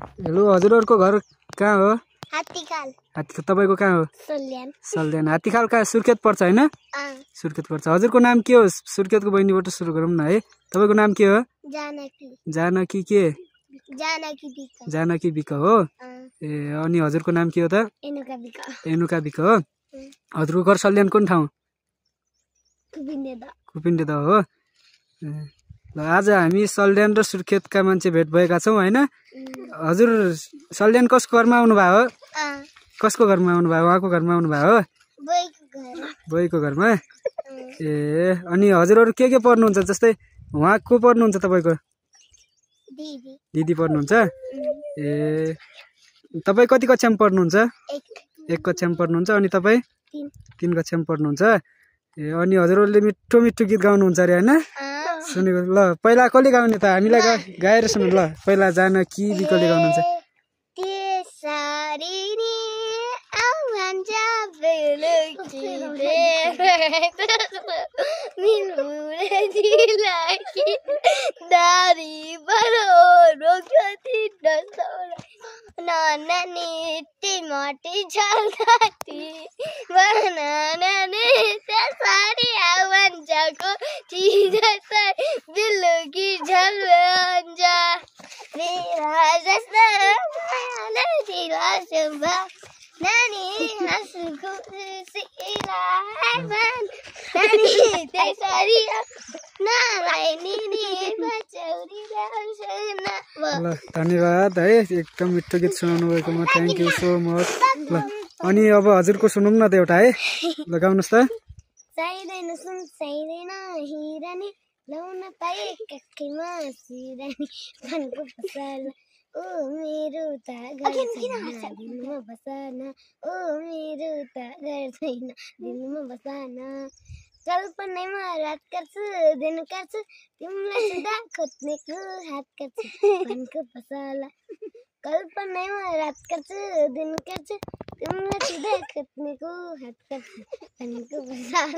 Hello हजुरहरुको घर कहाँ हो? हात्तीखाल। हात्ती तपाईको कहाँ हो? सल्यान। सल्यान। हात्तीखाल कहाँ? सुर्खेत पर्छ हैन? सुर्खेत पर्छ। हजुरको नाम के हो? सुर्खेतको बहिनीबाट सुरु गरौँ न है। तपाईको नाम के हो? जानकी। जानकी के? जानकी बिक। जानकी बिक हो? ए अनि हजुरको नाम के हो त? एनुका बिक। एनुका बिक हो? हजुरको घर सल्यान कुन ठाउँ? कुपिन्डेदा। कुपिन्डेदा हो? ल आज हामी सल्यान र सुर्खेतका मान्छे भेट भएका छौं हैन? हजुर सल्यान कसको घरमा आउनु भयो हो? कसको घरमा आउनु भयो? उहाँको घरमा आउनु भयो हो? बोइको घरमा? ए अनि हजुरहरु के पढ्नुहुन्छ? जस्तै उहाँ को पढ्नुहुन्छ तपाईको? दिदी। दिदी पढ्नुहुन्छ? ए तपाई कति कक्षामा पढ्नुहुन्छ? 1 कक्षामा पढ्नुहुन्छ अनि तपाई 3 कक्षामा पढ्नुहुन्छ? ए अनि हजुरहरुले मिठो मिठो गीत गाउनुहुन्छ रे हैन? सुनेको ल पहिला कसले गाउने त? हामीलाई गाएर सुनाउ ल। पहिला जानकी बिकले गाउनुहुन्छ। त्यसरी नि आउन जाबेलकी मिलुरे दिलाकी दारी बरो रोकती दसौरा नानी टिमटी झलती बनानाने त्यसरी आउन जाको चीज बिलुकी झलवंजा मेरा जस्ता मायाले दिला सुबा नानी हंसको सिला मन नानी त्यसरी नारायणी नि बचौरी दर्शना ल धन्यवाद है एकदम मिठो गीत सुनाउनु भएकोमा थ्यांक यू सो मच। ल अनि अब हजुरको सुनौँ न त एउटा है। ल गाउनुस् त। चाहिँदैन सुन चाहिँदैन हिरानी लाउन पाए कक्कीमा सिरानी भनको फसल ओ मेरो त घर छैन दिलमा बसन ओ मेरो त घर छैन दिलमा बसन कल्पनामा रात काट्छु दिन काट्छु तिमीलाई सदा खोज्नेको हात काट्छु भनको फसल कल्पनामा रात काट्छु दिन काट्छु तिमीलाई सदा खोज्नेको हात काट्छु भनको फसल